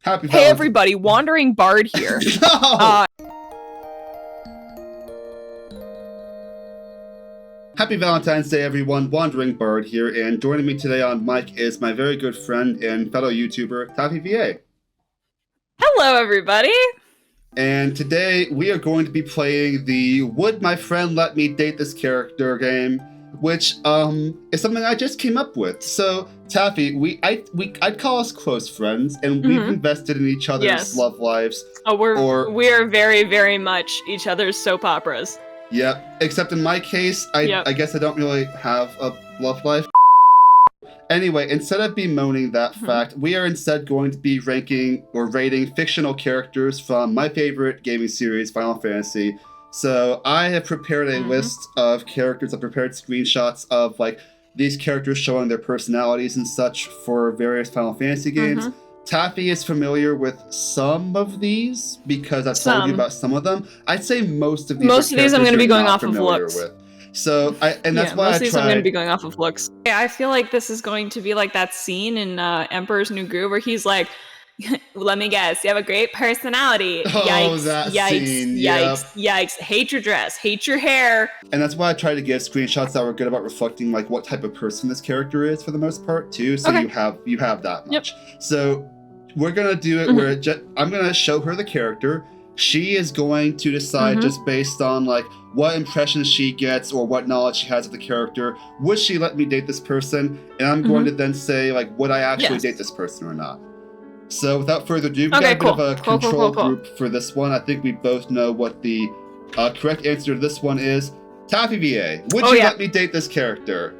Happy Hey everybody, Wandering Bard here. No! Happy Valentine's Day, everyone. Wandering Bard here, and joining me today on mic is my very good friend and fellow YouTuber, Taffy VA. Hello everybody! And today we are going to be playing the Would My Friend Let Me Date This Character game, which is something I just came up with. So, Taffy, I'd call us close friends, and we've invested in each other's love lives. Oh, we're very, very much each other's soap operas. Yep, except in my case, I guess I don't really have a love life. Anyway, instead of bemoaning that fact, we are instead going to be ranking or rating fictional characters from my favorite gaming series, Final Fantasy. So I have prepared a list of characters. I've prepared screenshots of like these characters showing their personalities and such for various Final Fantasy games. Taffy is familiar with some of these because I've told you about some of them. I'd say most of these. Most of these I'm going to be going off of looks. So that's why most of these I'm going to be going off of looks. I feel like this is going to be like that scene in Emperor's New Groove where he's like, "Let me guess, you have a great personality. Yikes! That yikes! scene, Yikes! Yikes! Hate your dress. Hate your hair." And that's why I try to give screenshots that were good about reflecting like what type of person this character is for the most part too. So you have that much. So we're gonna do it where I'm gonna show her the character. She is going to decide just based on like what impressions she gets or what knowledge she has of the character. Would she let me date this person? And I'm going to then say like, would I actually date this person or not? So without further ado, we've got a bit of a control group for this one. I think we both know what the correct answer to this one is. Taffy VA, would you let me date this character?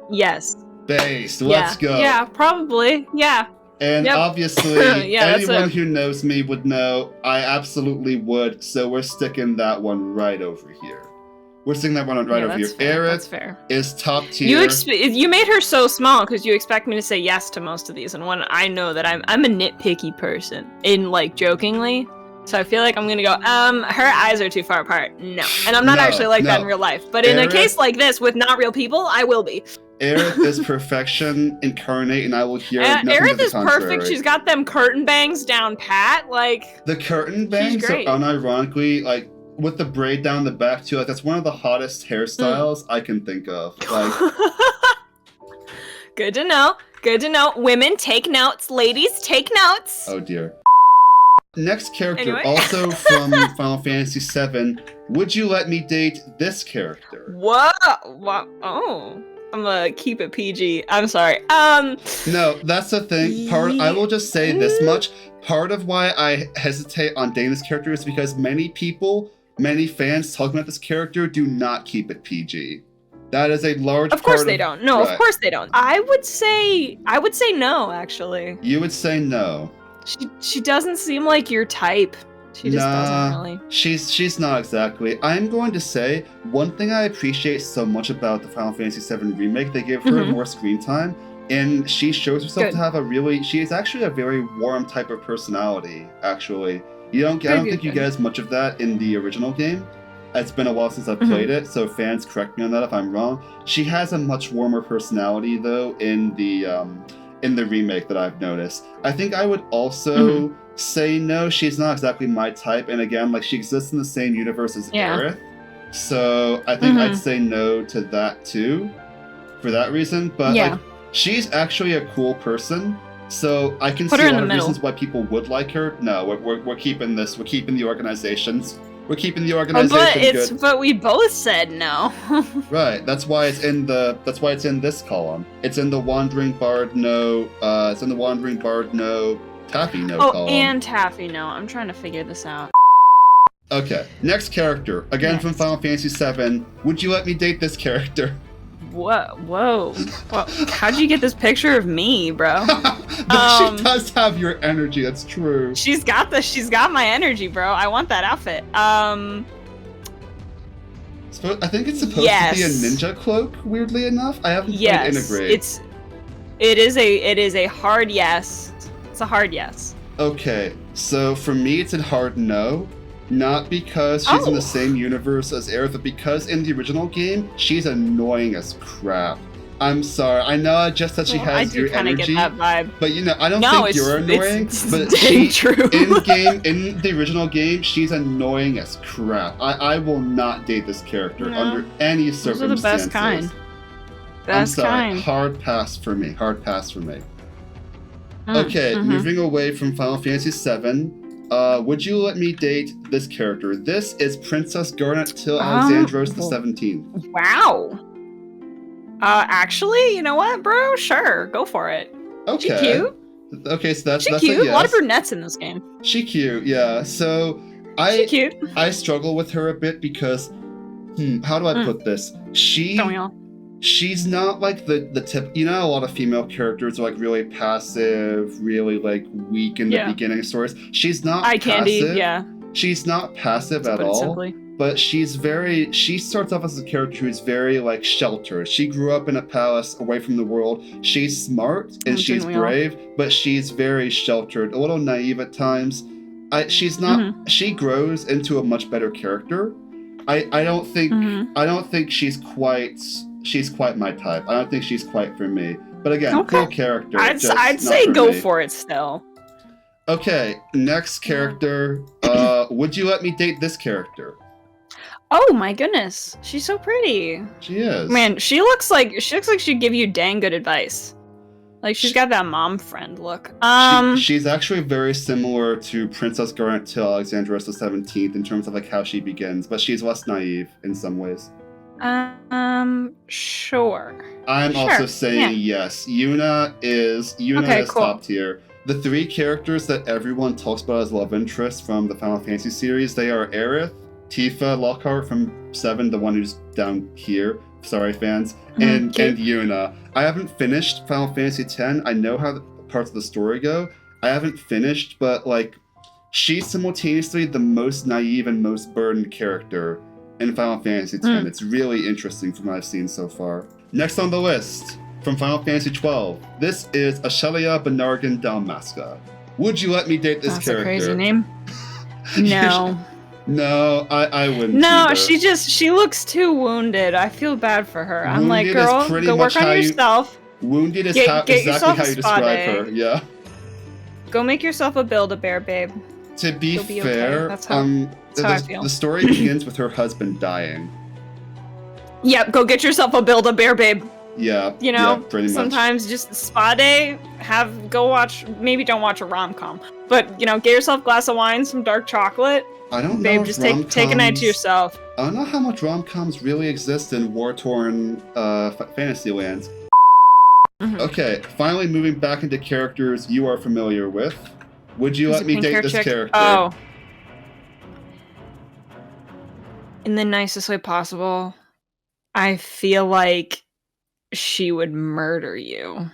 Yes. Based, let's go. Yeah, probably, yeah. And obviously, anyone who knows me would know I absolutely would, so we're sticking that one right over here. We're sticking that one right over here. Aerith is top tier. You made her so small because you expect me to say yes to most of these, and when I know that I'm a nitpicky person, in like jokingly, so I feel like I'm gonna go, her eyes are too far apart. No, and I'm not actually like that in real life, but in a case like this with not real people, I will be. Aerith is perfection incarnate, and I will hear nothing Aerith to the is contrary. perfect. She's got them curtain bangs down pat, like the curtain bangs are unironically like with the braid down the back too. Like that's one of the hottest hairstyles I can think of. Like, good to know. Good to know. Women, take notes. Ladies, take notes. Oh dear. Next character, also from Final Fantasy VII. Would you let me date this character? What? Oh. I'm gonna keep it PG. I'm sorry. No, that's the thing. I will just say this much. Part of why I hesitate on dating this character is because many fans talking about this character do not keep it PG. That is a large part of course they don't. No, of course they don't. I would say no, actually. You would say no. She doesn't seem like your type. She just doesn't really. She's not exactly. I'm going to say one thing I appreciate so much about the Final Fantasy VII remake. They give her more screen time, and she shows herself to have she is actually a very warm type of personality. Actually, I don't think you get as much of that in the original game. It's been a while since I've played it, so fans correct me on that if I'm wrong. She has a much warmer personality though in the remake that I've noticed. I think I would also say no, she's not exactly my type, and again, like she exists in the same universe as Aerith, so I think I'd say no to that too, for that reason. But like, she's actually a cool person, so I can see a lot of reasons why people would like her. No, we're keeping this. We're keeping the organizations. We're keeping the organization good. But we both said no. Right. That's why it's in this column. It's in the Wandering Bard no. It's in the Wandering Bard no. Taffy no column. Oh, and Taffy no. I'm trying to figure this out. Okay. Next character. Again from Final Fantasy VII. Would you let me date this character? Whoa. How'd you get this picture of me, bro? She does have your energy, that's true. She's got my energy, bro. I want that outfit. I think it's supposed to be a ninja cloak, weirdly enough. I haven't played Integrate. It is a hard yes. It's a hard yes. Okay, so for me it's a hard no. Not because she's in the same universe as Aerith, but because in the original game, she's annoying as crap. I'm sorry. I know I just said she has your I do energy. Get that vibe. But I don't think you're annoying. But true. in the original game, she's annoying as crap. I will not date this character under any circumstances. Those are the best kind. I'm sorry. Hard pass for me. Okay, moving away from Final Fantasy VII. Would you let me date this character? This is Princess Garnet Till Alexandros the 17th. Wow. Actually, you know what, bro? Sure, go for it. Okay. She cute. Okay, so that's cute. A yes. A lot of brunettes in this game. She cute, yeah. So she cute. I struggle with her a bit because, how do I put this? Don't we all? She's not like the tip. A lot of female characters are like really passive, really like weak in the beginning of stories. She's not eye passive. candy, yeah. She's not passive at all. Simply. But she starts off as a character who's very like sheltered. She grew up in a palace away from the world. She's smart and she's brave, but she's very sheltered, a little naive at times. She's not. She grows into a much better character. I don't think she's quite my type. I don't think she's quite for me. But again, cool character. I'd say go for it still. Okay, next character. Would you let me date this character? Oh my goodness, she's so pretty. She is. Man, she looks like she'd give you dang good advice. Like she's got that mom friend look. She's actually very similar to Princess Garnet Till Alexandros the 17th in terms of like how she begins, but she's less naive in some ways. Sure. I'm also saying yes. Yuna is cool. Top tier. The three characters that everyone talks about as love interests from the Final Fantasy series, they are Aerith, Tifa Lockhart from 7, the one who's down here. Sorry, fans. And Yuna. I haven't finished Final Fantasy X. I know how the parts of the story go. I haven't finished, but like, she's simultaneously the most naive and most burdened character in Final Fantasy X. It's really interesting from what I've seen so far. Next on the list, from Final Fantasy XII, this is Ashelia Banargan Dalmasca. Would you let me date this character? That's a crazy name. No. No, I wouldn't. No, either. she looks too wounded. I feel bad for her. I'm like, girl, go work on yourself. Wounded is exactly how you describe her. Yeah. Go make yourself a Build-A-Bear, babe. To be fair, okay. That's how I feel. The story begins with her husband dying. Yep, go get yourself a Build-A-Bear, babe. Yeah, pretty much. Sometimes just spa day, maybe don't watch a rom-com, but get yourself a glass of wine, some dark chocolate. I don't know. Babe, just take a night to yourself. I don't know how much rom-coms really exist in war-torn fantasy lands. Okay, finally moving back into characters you are familiar with. Would you let me date this character? Oh. In the nicest way possible. I feel like she would murder you.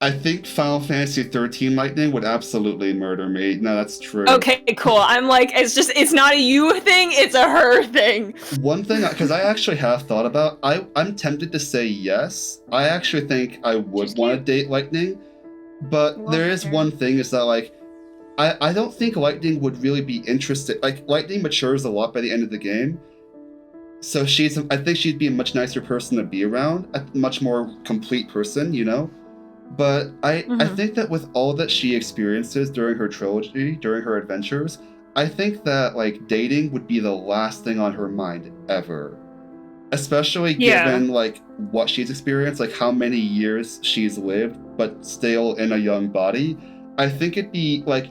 I think Final Fantasy 13 Lightning would absolutely murder me. No, that's true. Okay, cool. I'm like, it's not a you thing, it's a her thing. One thing, because I actually have thought about, I'm tempted to say yes. I actually think I would want to date Lightning, but there is one thing, is that like, I don't think Lightning would really be interested. Like, Lightning matures a lot by the end of the game. So I think she'd be a much nicer person to be around, a much more complete person, But I think that with all that she experiences during her trilogy, during her adventures, I think that like dating would be the last thing on her mind ever. Especially given like what she's experienced, like how many years she's lived, but still in a young body. I think it'd be like,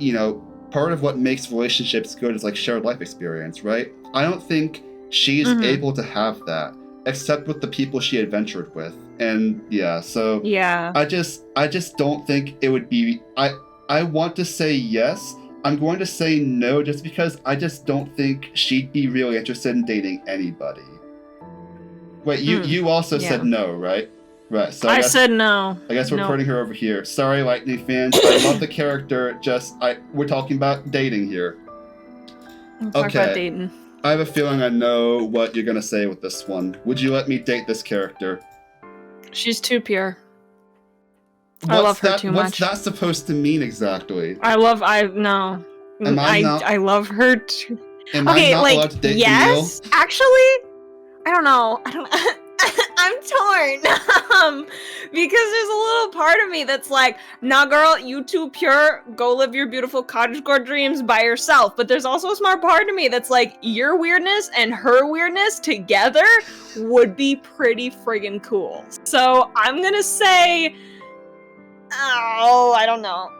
part of what makes relationships good is like shared life experience, right? I don't think she's able to have that, except with the people she adventured with. And I just don't think it would be. I want to say yes. I'm going to say no just because I just don't think she'd be really interested in dating anybody. Wait, you also said no, right? Right. So I said no. I guess we're putting her over here. Sorry, Lightning fans. I love the character. We're talking about dating here. Talk about dating. I have a feeling I know what you're gonna say with this one. Would you let me date this character? She's too pure. I love her too much. What's that supposed to mean exactly? I love her too. Am I not allowed to date yes, Camille? actually, I don't know. I'm torn. Because there's a little part of me that's like, nah, girl, you too pure. Go live your beautiful cottagecore dreams by yourself. But there's also a smart part of me that's like, your weirdness and her weirdness together would be pretty friggin' cool. So I'm gonna say, oh, I don't know.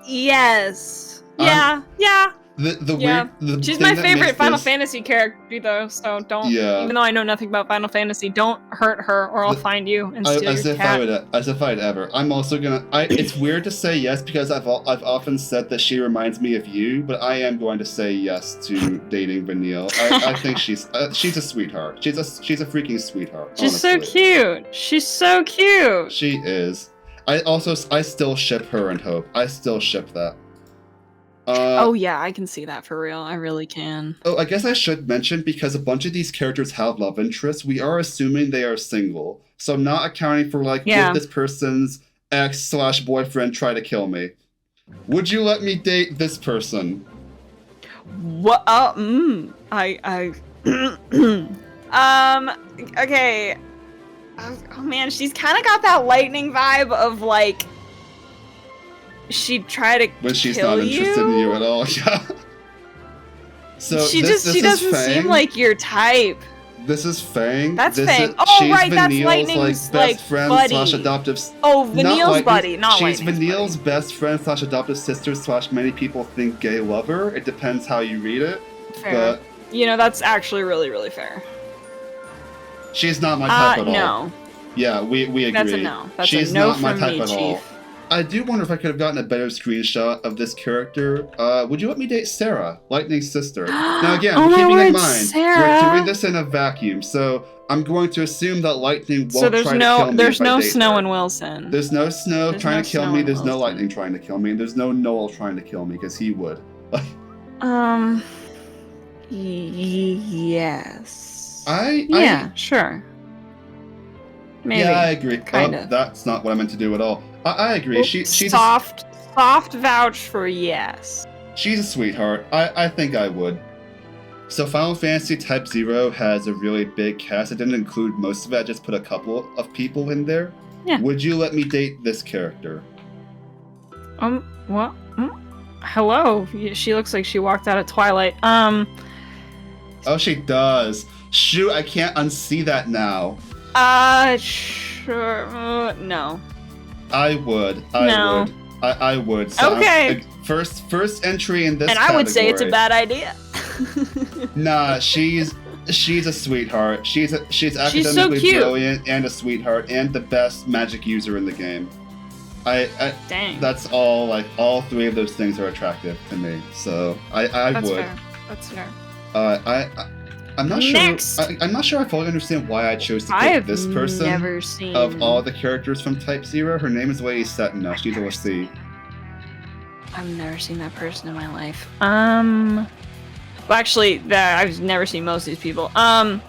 Yes. Yeah. She's my favorite Final Fantasy character, though. So don't. Yeah. Even though I know nothing about Final Fantasy, don't hurt her, or I'll find you and steal your cat. As if I'd ever. I'm also gonna. It's weird to say yes because I've often said that she reminds me of you, but I am going to say yes to dating Vanille. I think she's a sweetheart. She's a freaking sweetheart. She's honestly. So cute. She's so cute. She is. I still ship her and Hope. I still ship that. Oh yeah, I can see that for real. I really can. Oh, I guess I should mention, because a bunch of these characters have love interests, we are assuming they are single. So I'm not accounting for would this person's ex/boyfriend try to kill me? Would you let me date this person? What? Okay. Oh man, she's kind of got that lightning vibe of like, she'd try to when she's not interested in you at all. Yeah. So she doesn't seem like your type. This is Fang. That's Fang. Oh right, that's Lightning's best friend buddy. /adoptive. Oh, Vanille's buddy, not She's Lightning's Vanille's best friend /adoptive sister / many people think gay lover. It depends how you read it. Fair. But that's actually really, really fair. She's not my type at all. No. Yeah, we agree. That's a no. That's She's a no not my from type me, at Chief. all. I do wonder if I could have gotten a better screenshot of this character. Would you let me date Sarah, Lightning's sister? Now again, keeping in mind, Sarah. we're doing this in a vacuum, so I'm going to assume that Lightning won't try to kill me. There's no Snow her. And Wilson. There's no Snow trying to kill me. There's no Lightning trying to kill me. And there's no Noel trying to kill me, because he would. Yes. Yeah, sure. Maybe. Yeah, I agree. Kind of. That's not what I meant to do at all. I agree. She's soft vouch for yes. She's a sweetheart. I think I would. So Final Fantasy Type 0 has a really big cast. I didn't include most of it. I just put a couple of people in there. Yeah. Would you let me date this character? What? Hello. She looks like she walked out of Twilight. Oh, she does. Shoot, I can't unsee that now. Sure. No. I would. I would. So okay. First entry in this. And I would say it's a bad idea. Nah, she's a sweetheart. She's academically so brilliant and a sweetheart and the best magic user in the game. Dang. That's all. Like all three of those things are attractive to me. So I that's would. Fair. That's fair. I'm not sure. I'm not sure I fully understand why I chose to pick this person. Never seen. Of all the characters from Type 0, her name is Lady Setna. She's a C. I've never seen that person in my life. Well, actually, I've never seen most of these people. No.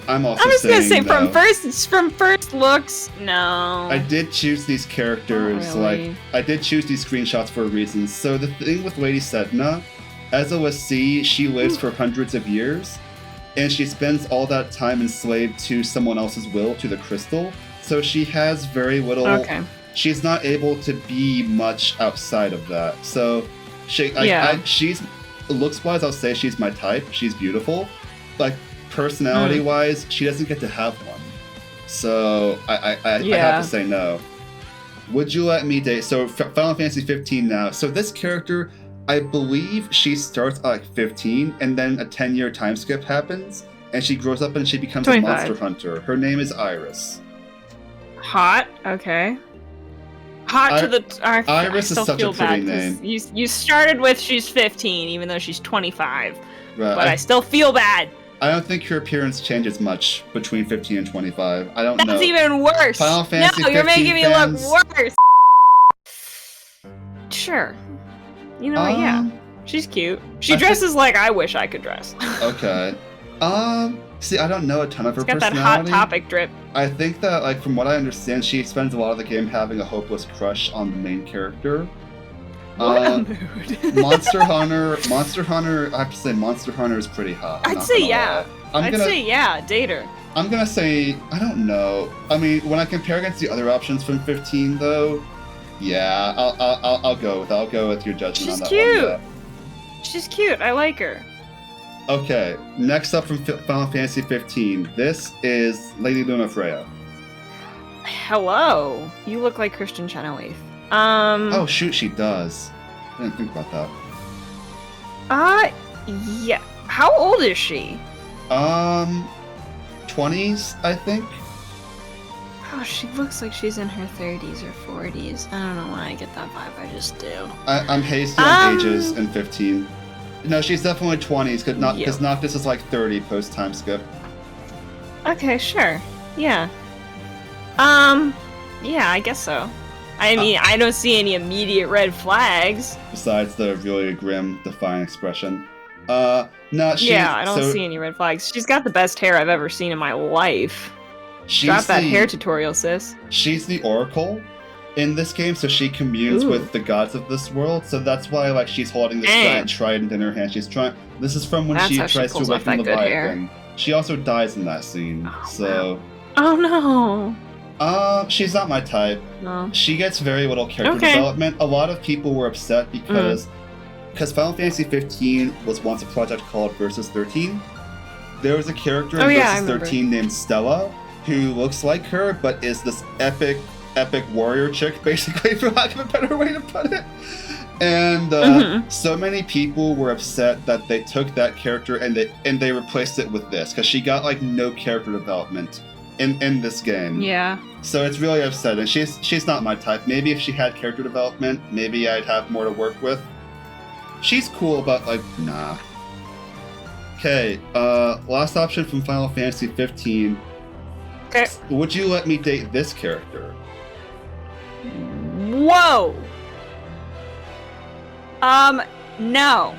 I'm just gonna say no. from first looks, no. I did choose these characters, really. I did choose these screenshots for a reason. So the thing with Lady Sedna, as a Lassie, she lives for hundreds of years, and she spends all that time enslaved to someone else's will, to the crystal. So she has very little. Okay. She's not able to be much outside of that. So she's looks-wise, I'll say she's my type. She's beautiful, like. Personality-wise, she doesn't get to have one, so I have to say no. Would you let me date? So Final Fantasy 15 now. So this character, I believe she starts at like 15, and then a 10-year time skip happens, and she grows up and she becomes 25. A monster hunter. Her name is Iris. Hot. Okay. Hot to the. Iris is such a pretty name. You started with she's 15, even though she's 25. Right. But I still feel bad. I don't think her appearance changes much between 15 and 25. I don't know. That's even worse. Final Fantasy 15 you're making me fans... look worse. Sure. You know what? Yeah. She's cute. She dresses like I wish I could dress. Okay. See, I don't know a ton of her personality. Got that Hot Topic drip. I think that, like, from what I understand, she spends a lot of the game having a hopeless crush on the main character. What a mood. Monster Hunter, I have to say Monster Hunter is pretty hot. I'd say yeah, date her. I'm gonna say, I don't know. I mean, when I compare against the other options from 15 though, yeah, I'll go with your judgment on that cute. one. Yeah. She's cute. I like her. Okay, next up from Final Fantasy 15, this is Lady Lunafreya. Hello. You look like Christian Chenoweth. Oh shoot, she does. I didn't think about that. Yeah. How old is she? 20s, I think. Oh, she looks like she's in her 30s or 40s. I don't know why I get that vibe. I just do. I'm hasty on ages in 15. No, she's definitely 20s, because Noctis is like 30 post time skip. Okay, sure. Yeah. Yeah, I guess so. I mean, I don't see any immediate red flags. Besides the really grim, defiant expression. No, I don't see any red flags. She's got the best hair I've ever seen in my life. Drop that hair tutorial, sis. She's the Oracle in this game, so she communes with the gods of this world. So that's why, like, she's holding this giant trident in her hand. She's trying. This is from when she tries to awaken the Leviathan. She also dies in that scene. Wow. Oh no. She's not my type. No. She gets very little character development. A lot of people were upset because Final Fantasy 15 was once a project called Versus 13. There was a character in Versus 13 named Stella, who looks like her, but is this epic warrior chick, basically, for lack of a better way to put it. And so many people were upset that they took that character and they replaced it with this, because she got like no character development in this game. Yeah. So it's really upsetting. She's not my type. Maybe if she had character development, maybe I'd have more to work with. She's cool, but like, nah. Okay, last option from Final Fantasy 15. Okay. Would you let me date this character? Whoa! No.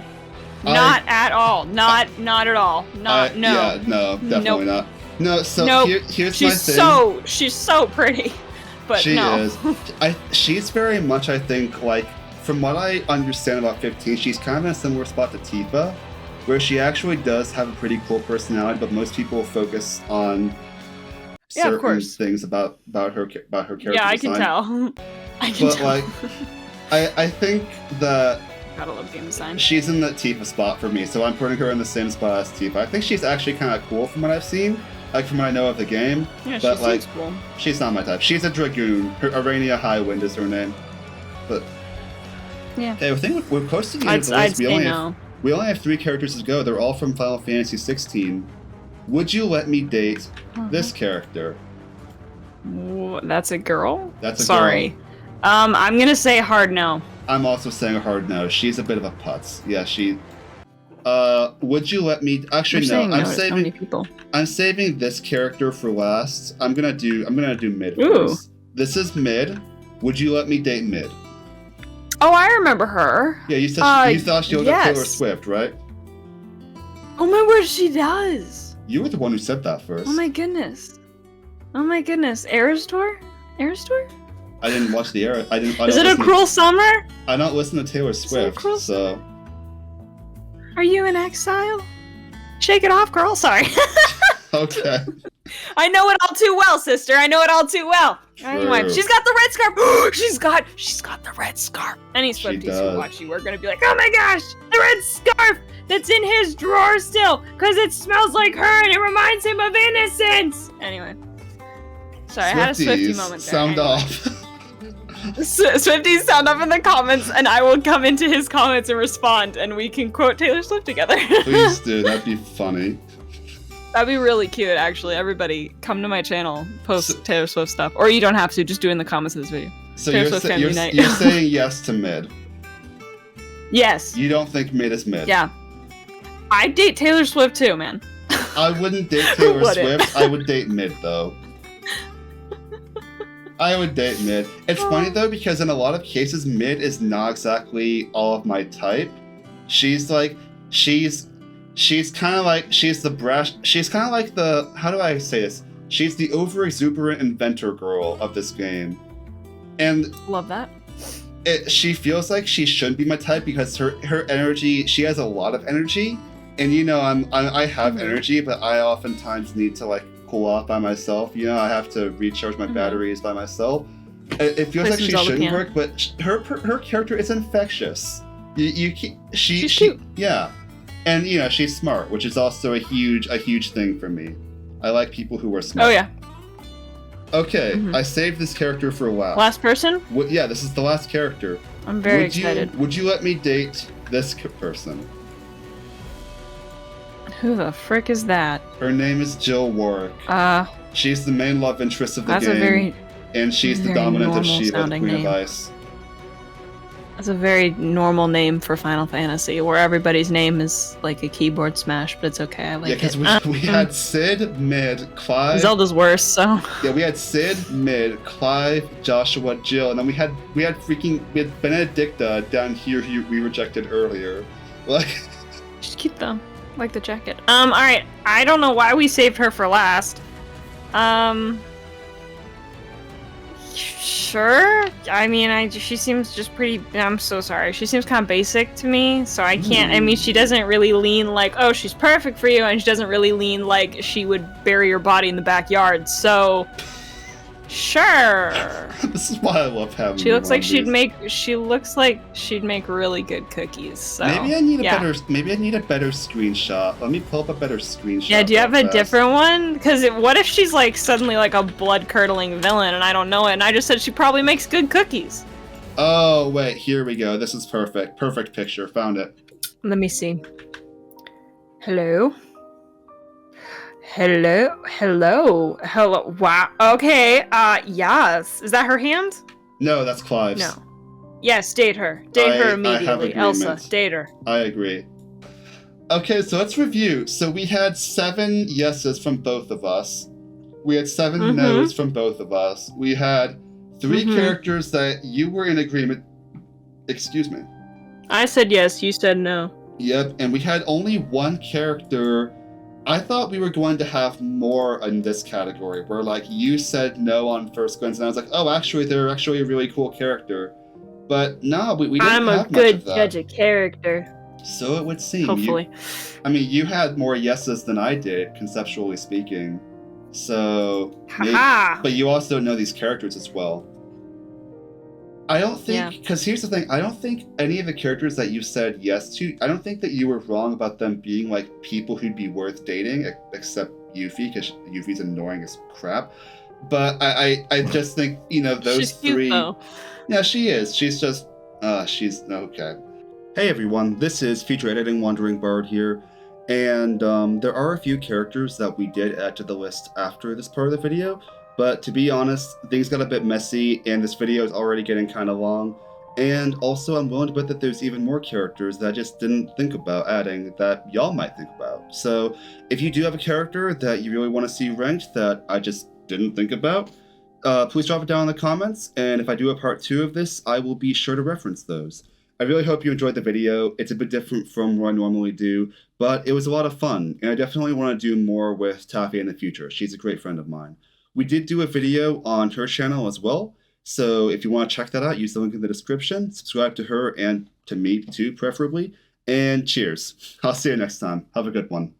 Not at all. Not at all. No. Yeah, no, definitely not. No, so here's my thing. She's so pretty, but she no. Is. She's very much, I think, like, from what I understand about 15, she's kind of in a similar spot to Tifa, where she actually does have a pretty cool personality, but most people focus on certain things about her character design. Yeah, I can tell. But like, I think that gotta love game design. She's in the Tifa spot for me, so I'm putting her in the same spot as Tifa. I think she's actually kind of cool from what I've seen, like from what I know of the game. Yeah, but she seems cool. She's not my type. She's a Dragoon. Arania Highwind is her name. But yeah. Okay, I think we're close to the end of the list. We only have 3 characters to go. They're all from Final Fantasy 16. Would you let me date this character? That's a girl? That's a girl. I'm gonna say hard no. I'm also saying a hard no. She's a bit of a putz. Yeah, she. Would you let me? Actually, no. I'm saving this character for last. I'm gonna do mid first. This is mid. Would you let me date mid? Oh, I remember her. Yeah, you said you thought she looked like Taylor Swift, right? Oh my word, she does. You were the one who said that first. Oh my goodness. Aristor? I didn't watch the era. Is it a cruel summer? I don't listen to Taylor Swift, so. Are you in exile? Shake it off, girl. Sorry. Okay. I know it all too well, sister. I know it all too well. True. Anyway, she's got the red scarf. she's got the red scarf. Any Swifties who watch you are gonna be like, oh my gosh, the red scarf that's in his drawer still, because it smells like her and it reminds him of innocence. Anyway. Sorry, I had a Swiftie moment there. Sound off. Swifties, sound off in the comments, and I will come into his comments and respond, and we can quote Taylor Swift together. Please do. That'd be funny. That'd be really cute, actually. Everybody, come to my channel, post Taylor Swift stuff. Or you don't have to, just do it in the comments of this video. So you're saying yes to mid? Yes. You don't think mid is mid? Yeah. I'd date Taylor Swift too, man. I wouldn't date Taylor Swift. I would date mid, though. I would date mid. It's funny, though, because in a lot of cases, mid is not exactly all of my type. She's kind of like the brash. She's kind of like the, how do I say this? She's the over-exuberant inventor girl of this game. And love that. She feels like she shouldn't be my type because her energy, she has a lot of energy, and I have energy, but I oftentimes need to like cool off by myself. I have to recharge my batteries by myself. It feels like she shouldn't work, but her character is infectious. She's cute. Yeah, and she's smart, which is also a huge thing for me. I like people who are smart. Oh yeah. Okay, I saved this character for last. Last person? Yeah, this is the last character. I'm very excited. Would you let me date this person? Who the frick is that? Her name is Jill Warwick. She's the main love interest of the game. And she's the dominant of Shiva, the Queen of Ice. That's a very normal name for Final Fantasy, where everybody's name is like a keyboard smash, but it's okay. I like it. Yeah, because we had Sid, Mid, Clive. Zelda's worse, so. Yeah, we had Sid, Mid, Clive, Joshua, Jill, and then we had Benedicta down here who we rejected earlier. Like. She's cute though. Like the jacket. Alright. I don't know why we saved her for last. Sure. I mean, she seems just pretty. I'm so sorry. She seems kind of basic to me, so I can't. I mean, she doesn't really lean like, oh, she's perfect for you, and she doesn't really lean like she would bury your body in the backyard. So, sure. This is why I love having. She looks like she'd make. She looks like she'd make really good cookies. So maybe I need a better. Maybe I need a better screenshot. Let me pull up a better screenshot. Yeah. Do you have a different one? Because what if she's like suddenly like a blood-curdling villain and I don't know it, and I just said she probably makes good cookies. Oh wait, here we go. This is perfect. Perfect picture. Found it. Let me see. Hello. Hello. Wow. Okay. Yes. Is that her hand? No, that's Clive's. No. Yes, date her. Date her immediately. Elsa, date her. I agree. Okay, so let's review. So we had 7 yeses from both of us. We had 7 no's from both of us. We had 3 characters that you were in agreement. Excuse me. I said yes, you said no. Yep, and we had only 1 character. I thought we were going to have more in this category, where like you said no on first glance, and I was like, oh, actually, they're actually a really cool character. But no, we didn't have much of that. I'm a good judge of character. So it would seem. Hopefully. You had more yeses than I did, conceptually speaking. So, but you also know these characters as well. I don't think, because here's the thing, I don't think any of the characters that you said yes to, I don't think that you were wrong about them being like people who'd be worth dating, except Yuffie, because Yuffie's annoying as crap. But I just think, those she's 3. Cute, though. Yeah, she is. She's just, she's okay. Hey everyone, this is Feature Editing Wandering Bard here, and there are a few characters that we did add to the list after this part of the video. But to be honest, things got a bit messy, and this video is already getting kind of long. And also, I'm willing to bet that there's even more characters that I just didn't think about adding that y'all might think about. So, if you do have a character that you really want to see ranked that I just didn't think about, please drop it down in the comments, and if I do a part 2 of this, I will be sure to reference those. I really hope you enjoyed the video. It's a bit different from what I normally do, but it was a lot of fun, and I definitely want to do more with Taffy in the future. She's a great friend of mine. We did do a video on her channel as well, so if you want to check that out, use the link in the description, subscribe to her and to me too, preferably, and cheers. I'll see you next time. Have a good one.